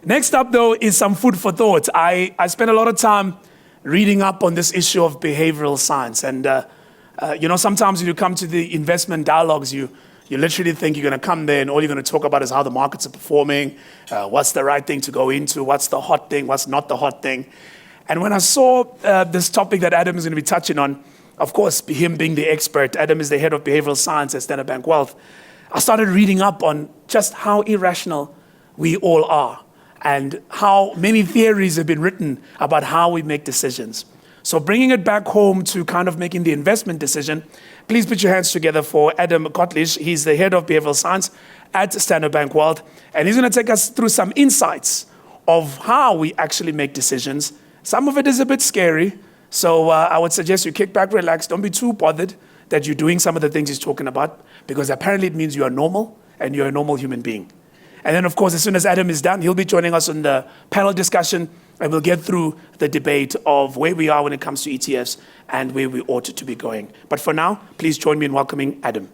Next up, though, is some food for thought. I spent a lot of time reading up on this issue of behavioral science. And, sometimes when you come to the investment dialogues, you literally think you're going to come there and all you're going to talk about is how the markets are performing, what's the right thing to go into, what's the hot thing, what's not the hot thing. And when I saw this topic that Adam is going to be touching on, of course, him being the expert, Adam is the head of behavioral science at Standard Bank Wealth, I started reading up on just how irrational we all are and how many theories have been written about how we make decisions. So bringing it back home to kind of making the investment decision, please put your hands together for Adam Gottlich. He's the head of behavioral science at Standard Bank Wealth, and he's going to take us through some insights of how we actually make decisions. Some of it is a bit scary, so I would suggest you kick back, relax, don't be too bothered that you're doing some of the things he's talking about, because apparently it means you are normal and you're a normal human being. And then, of course, as soon as Adam is done, he'll be joining us on the panel discussion, and we'll get through the debate of where we are when it comes to ETFs and where we ought to be going. But for now, please join me in welcoming Adam.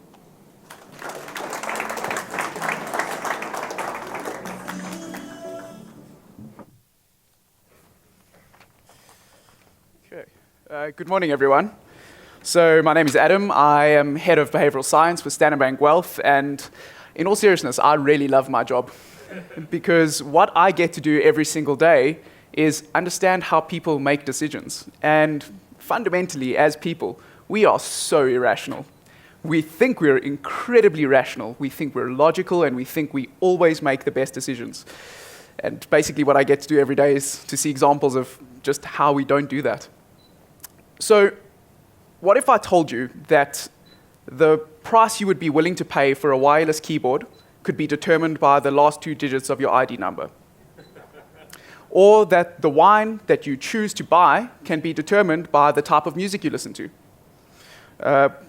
Good morning, everyone. So my name is Adam. I am head of behavioral science with Standard Bank Wealth, and in all seriousness, I really love my job because what I get to do every single day is understand how people make decisions. And fundamentally, as people, we are so irrational. We think we're incredibly rational. We think we're logical, and we think we always make the best decisions. And basically what I get to do every day is to see examples of just how we don't do that. So what if I told you that the price you would be willing to pay for a wireless keyboard could be determined by the last 2 digits of your ID number? Or that the wine that you choose to buy can be determined by the type of music you listen to?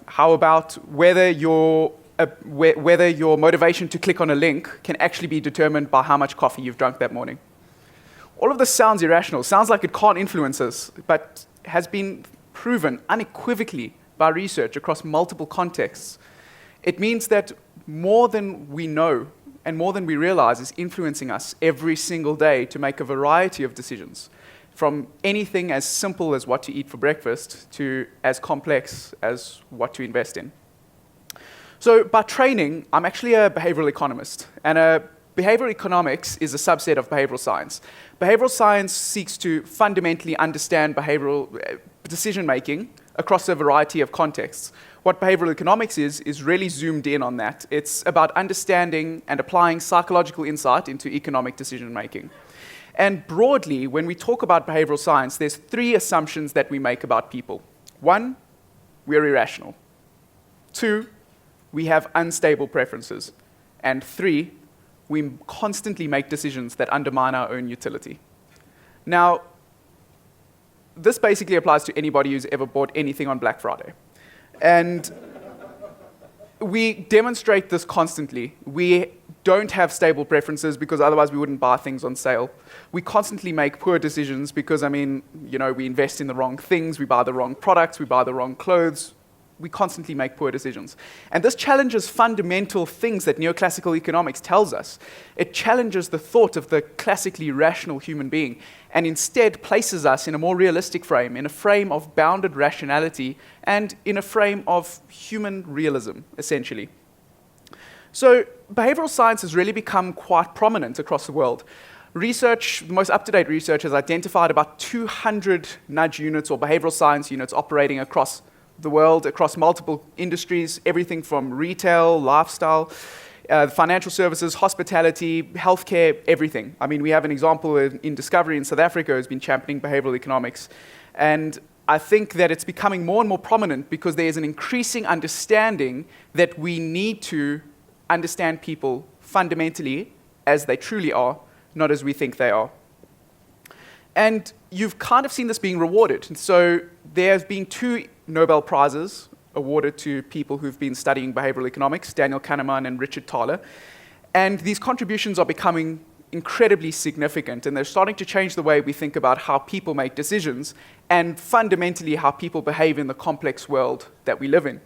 How about whether your motivation to click on a link can actually be determined by how much coffee you've drunk that morning? All of this sounds irrational, sounds like it can't influence us, but has been proven unequivocally by research across multiple contexts. It means that more than we know and more than we realize is influencing us every single day to make a variety of decisions, from anything as simple as what to eat for breakfast to as complex as what to invest in. So by training, I'm actually a behavioral economist, and behavioral economics is a subset of behavioral science. Behavioral science seeks to fundamentally understand behavioral decision-making across a variety of contexts. What behavioral economics is really zoomed in on that. It's about understanding and applying psychological insight into economic decision-making. And broadly, when we talk about behavioral science, there's 3 assumptions that we make about people. 1, we're irrational. 2, we have unstable preferences. And 3, we constantly make decisions that undermine our own utility. Now, this basically applies to anybody who's ever bought anything on Black Friday. And we demonstrate this constantly. We don't have stable preferences because otherwise we wouldn't buy things on sale. We constantly make poor decisions because, we invest in the wrong things, we buy the wrong products, we buy the wrong clothes. We constantly make poor decisions. And this challenges fundamental things that neoclassical economics tells us. It challenges the thought of the classically rational human being and instead places us in a more realistic frame, in a frame of bounded rationality and in a frame of human realism, essentially. So behavioral science has really become quite prominent across the world. Research, the most up-to-date research, has identified about 200 nudge units or behavioral science units operating across the world, across multiple industries, everything from retail, lifestyle, financial services, hospitality, healthcare, everything. We have an example in Discovery in South Africa who's been championing behavioral economics. And I think that it's becoming more and more prominent because there is an increasing understanding that we need to understand people fundamentally as they truly are, not as we think they are. And you've kind of seen this being rewarded. So there's been 2 Nobel Prizes awarded to people who've been studying behavioral economics, Daniel Kahneman and Richard Thaler. And these contributions are becoming incredibly significant, and they're starting to change the way we think about how people make decisions and fundamentally how people behave in the complex world that we live in.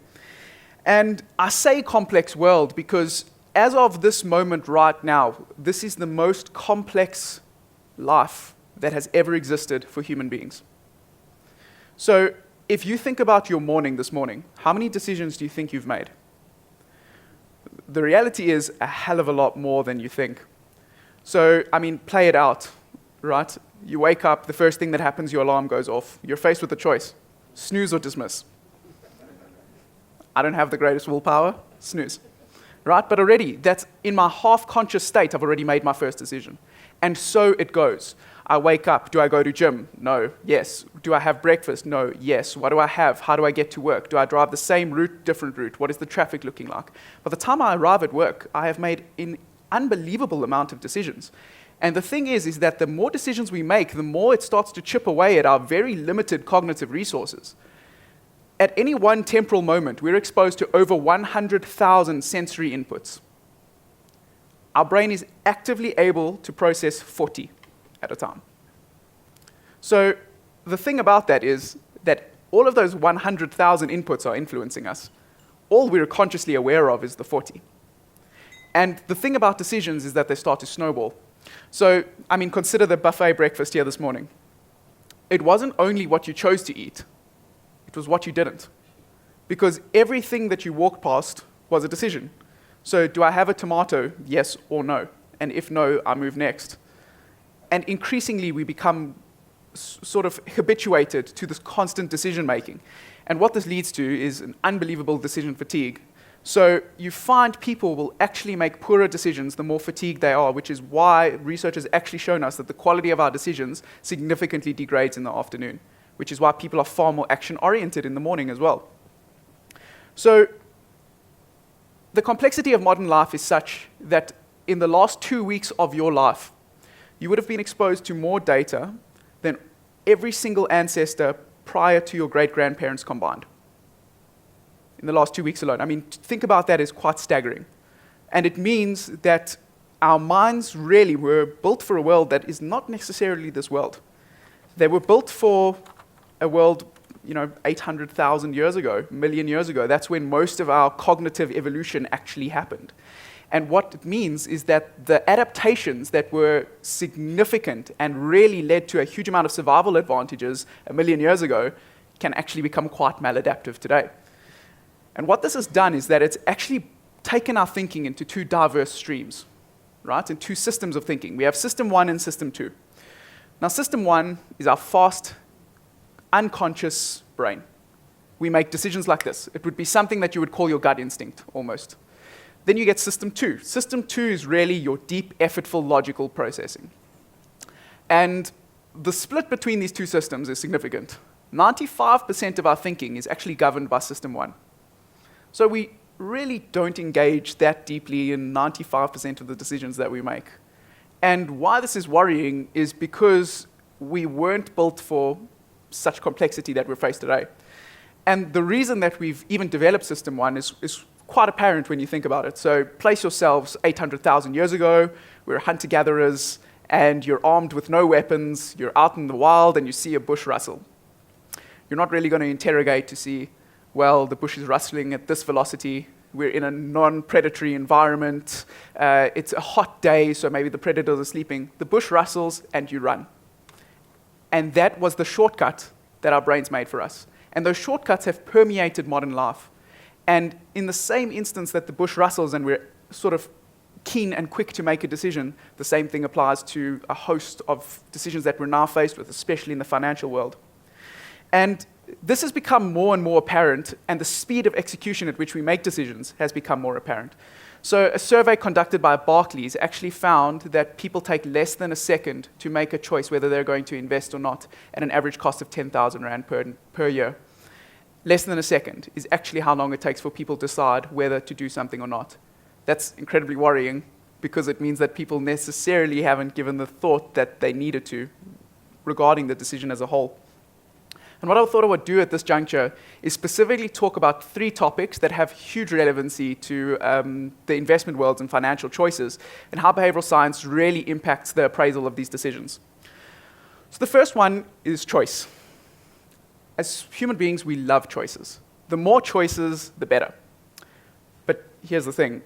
And I say complex world because as of this moment right now, this is the most complex life that has ever existed for human beings. So if you think about your morning this morning, how many decisions do you think you've made? The reality is a hell of a lot more than you think. So, I mean, play it out, right? You wake up, the first thing that happens, your alarm goes off. You're faced with a choice, snooze or dismiss. I don't have the greatest willpower, snooze, right? But already, that's in my half-conscious state, I've already made my first decision. And so it goes. I wake up, do I go to gym? No, yes. Do I have breakfast? No, yes. What do I have? How do I get to work? Do I drive the same route, different route? What is the traffic looking like? By the time I arrive at work, I have made an unbelievable amount of decisions. And the thing is that the more decisions we make, the more it starts to chip away at our very limited cognitive resources. At any one temporal moment, we're exposed to over 100,000 sensory inputs. Our brain is actively able to process 40 at a time. So the thing about that is that all of those 100,000 inputs are influencing us. All we're consciously aware of is the 40. And the thing about decisions is that they start to snowball. So, I mean, consider the buffet breakfast here this morning. It wasn't only what you chose to eat, it was what you didn't. Because everything that you walked past was a decision. So, do I have a tomato? Yes or no? And if no, I move next. And increasingly, we become sort of habituated to this constant decision-making. And what this leads to is an unbelievable decision fatigue. So you find people will actually make poorer decisions the more fatigued they are, which is why research has actually shown us that the quality of our decisions significantly degrades in the afternoon, which is why people are far more action-oriented in the morning as well. So the complexity of modern life is such that in the last 2 weeks of your life, you would have been exposed to more data than every single ancestor prior to your great-grandparents combined. In the last 2 weeks alone. I mean, to think about that is quite staggering. And it means that our minds really were built for a world that is not necessarily this world. They were built for a world, 800,000 years ago, a million years ago. That's when most of our cognitive evolution actually happened. And what it means is that the adaptations that were significant and really led to a huge amount of survival advantages a million years ago can actually become quite maladaptive today. And what this has done is that it's actually taken our thinking into two diverse streams, right? And two systems of thinking. We have system 1 and system 2. Now, system 1 is our fast, unconscious brain. We make decisions like this. It would be something that you would call your gut instinct, almost. Then you get system 2. System 2 is really your deep, effortful, logical processing. And the split between these two systems is significant. 95% of our thinking is actually governed by system 1. So we really don't engage that deeply in 95% of the decisions that we make. And why this is worrying is because we weren't built for such complexity that we're faced today. And the reason that we've even developed system 1 is quite apparent when you think about it. So place yourselves 800,000 years ago, we're hunter-gatherers, and you're armed with no weapons, you're out in the wild, and you see a bush rustle. You're not really going to interrogate to see, well, the bush is rustling at this velocity, we're in a non-predatory environment, it's a hot day, so maybe the predators are sleeping. The bush rustles, and you run. And that was the shortcut that our brains made for us. And those shortcuts have permeated modern life. And in the same instance that the bush rustles and we're sort of keen and quick to make a decision, the same thing applies to a host of decisions that we're now faced with, especially in the financial world. And this has become more and more apparent, and the speed of execution at which we make decisions has become more apparent. So a survey conducted by Barclays actually found that people take less than a second to make a choice whether they're going to invest or not at an average cost of 10,000 Rand per year. Less than a second is actually how long it takes for people to decide whether to do something or not. That's incredibly worrying because it means that people necessarily haven't given the thought that they needed to regarding the decision as a whole. And what I thought I would do at this juncture is specifically talk about 3 topics that have huge relevancy to the investment worlds and financial choices, and how behavioral science really impacts the appraisal of these decisions. So the first one is choice. As human beings, we love choices. The more choices, the better. But here's the thing.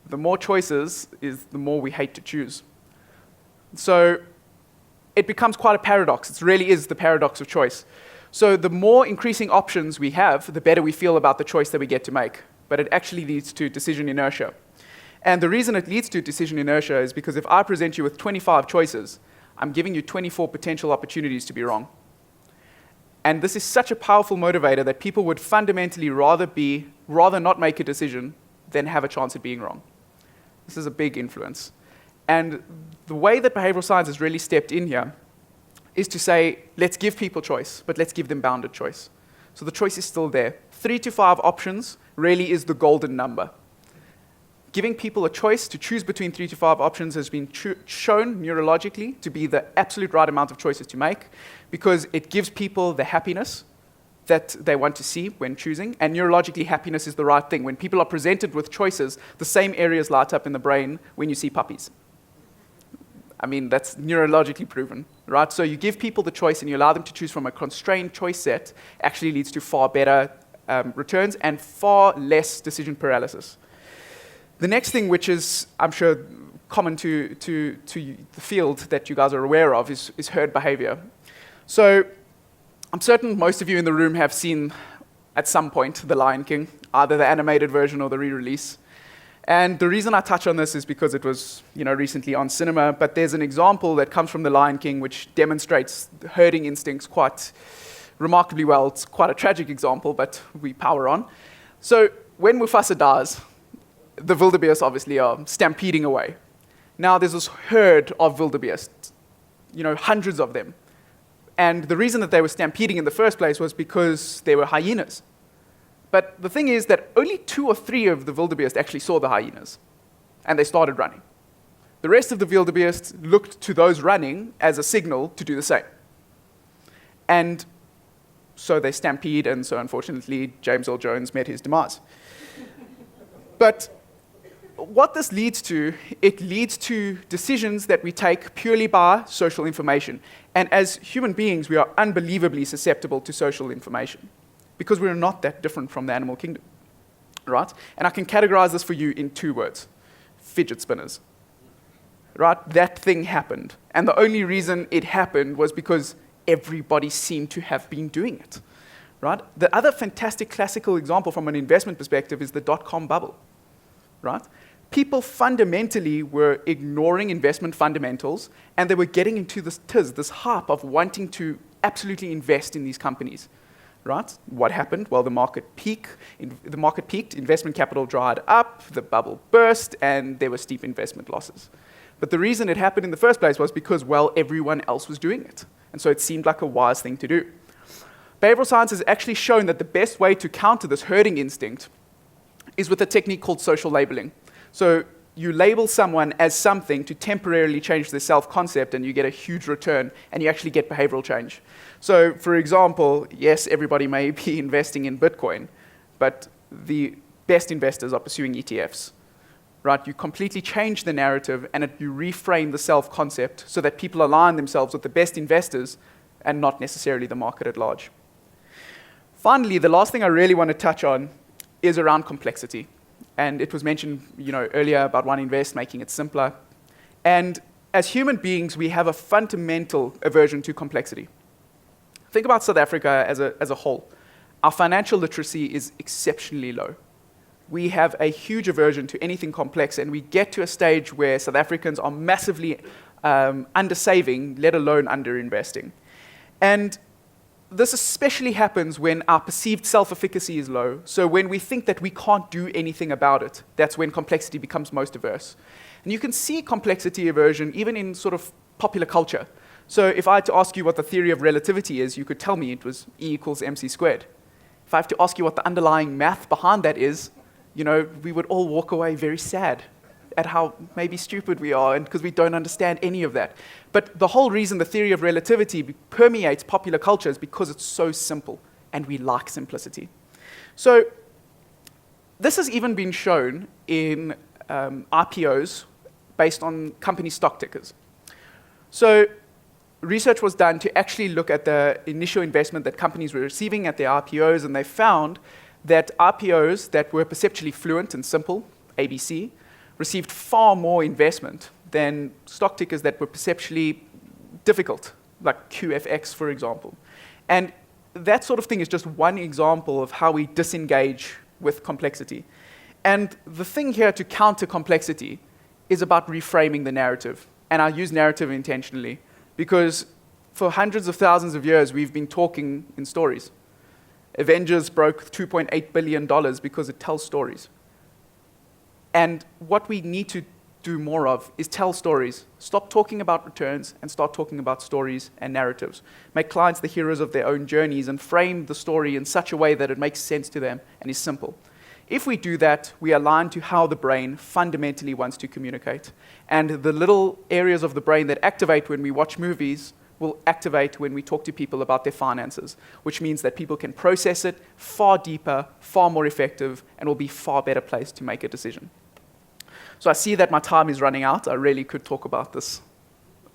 the more choices is the more we hate to choose. So it becomes quite a paradox. It really is the paradox of choice. So the more increasing options we have, the better we feel about the choice that we get to make. But it actually leads to decision inertia. And the reason it leads to decision inertia is because if I present you with 25 choices, I'm giving you 24 potential opportunities to be wrong. And this is such a powerful motivator that people would fundamentally rather not make a decision than have a chance at being wrong. This is a big influence. And the way that behavioral science has really stepped in here is to say, let's give people choice, but let's give them bounded choice. So the choice is still there. 3 to 5 options really is the golden number. Giving people a choice to choose between 3 to 5 options has been shown neurologically to be the absolute right amount of choices to make, because it gives people the happiness that they want to see when choosing, and neurologically happiness is the right thing. When people are presented with choices, the same areas light up in the brain when you see puppies. I mean, that's neurologically proven, right? So you give people the choice and you allow them to choose from a constrained choice set, actually leads to far better returns and far less decision paralysis. The next thing, which is, I'm sure, common to the field that you guys are aware of, is herd behavior. So I'm certain most of you in the room have seen, at some point, The Lion King, either the animated version or the re-release. And the reason I touch on this is because it was, recently on cinema, but there's an example that comes from The Lion King which demonstrates herding instincts quite remarkably well. It's quite a tragic example, but we power on. So when Mufasa dies, the wildebeest obviously are stampeding away. Now there's this herd of wildebeest, hundreds of them. And the reason that they were stampeding in the first place was because they were hyenas. But the thing is that only 2 or 3 of the wildebeest actually saw the hyenas, and they started running. The rest of the wildebeest looked to those running as a signal to do the same. And so they stampede, and so unfortunately, James Earl Jones met his demise. But what this leads to, it leads to decisions that we take purely by social information. And as human beings, we are unbelievably susceptible to social information because we're not that different from the animal kingdom, right? And I can categorize this for you in 2 words: fidget spinners, right? That thing happened. And the only reason it happened was because everybody seemed to have been doing it, right? The other fantastic classical example from an investment perspective is the dot-com bubble, right? People fundamentally were ignoring investment fundamentals, and they were getting into this hype of wanting to absolutely invest in these companies, right? What happened? Well, the market peaked, investment capital dried up, the bubble burst, and there were steep investment losses. But the reason it happened in the first place was because, well, everyone else was doing it, and so it seemed like a wise thing to do. Behavioral science has actually shown that the best way to counter this herding instinct is with a technique called social labeling. So you label someone as something to temporarily change their self-concept, and you get a huge return, and you actually get behavioral change. So, for example, yes, everybody may be investing in Bitcoin, but the best investors are pursuing ETFs, right? You completely change the narrative, and you reframe the self-concept so that people align themselves with the best investors and not necessarily the market at large. Finally, the last thing I really want to touch on is around complexity. And it was mentioned, earlier about One Invest, making it simpler. And as human beings, we have a fundamental aversion to complexity. Think about South Africa as a whole. Our financial literacy is exceptionally low. We have a huge aversion to anything complex, and we get to a stage where South Africans are massively under-saving, let alone under-investing. And this especially happens when our perceived self-efficacy is low. So when we think that we can't do anything about it, that's when complexity becomes most averse. And you can see complexity aversion even in sort of popular culture. So if I had to ask you what the theory of relativity is, you could tell me it was E equals mc squared. If I have to ask you what the underlying math behind that is, we would all walk away very sad at how maybe stupid we are, and because we don't understand any of that. But the whole reason the theory of relativity permeates popular culture is because it's so simple, and we like simplicity. So this has even been shown in IPOs based on company stock tickers. So research was done to actually look at the initial investment that companies were receiving at their IPOs, and they found that IPOs that were perceptually fluent and simple, ABC, received far more investment than stock tickers that were perceptually difficult, like QFX, for example. And that sort of thing is just one example of how we disengage with complexity. And the thing here to counter complexity is about reframing the narrative. And I use narrative intentionally because for hundreds of thousands of years, we've been talking in stories. Avengers broke $2.8 billion because it tells stories. And what we need to do more of is tell stories. Stop talking about returns and start talking about stories and narratives. Make clients the heroes of their own journeys and frame the story in such a way that it makes sense to them and is simple. If we do that, we align to how the brain fundamentally wants to communicate. And the little areas of the brain that activate when we watch movies will activate when we talk to people about their finances, which means that people can process it far deeper, far more effective, and will be far better placed to make a decision. So I see that my time is running out. I really could talk about this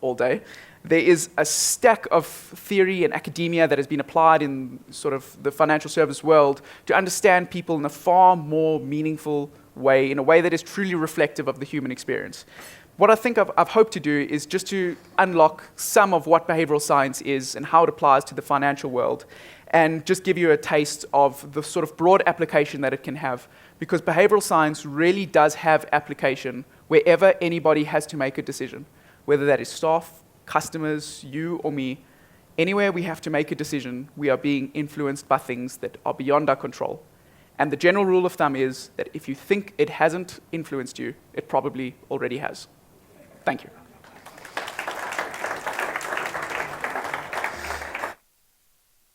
all day. There is a stack of theory and academia that has been applied in sort of the financial service world to understand people in a far more meaningful way, in a way that is truly reflective of the human experience. What I think I've hoped to do is just to unlock some of what behavioral science is and how it applies to the financial world, and just give you a taste of the sort of broad application that it can have. Because behavioral science really does have application wherever anybody has to make a decision, whether that is staff, customers, you or me. Anywhere we have to make a decision, we are being influenced by things that are beyond our control. And the general rule of thumb is that if you think it hasn't influenced you, it probably already has. Thank you.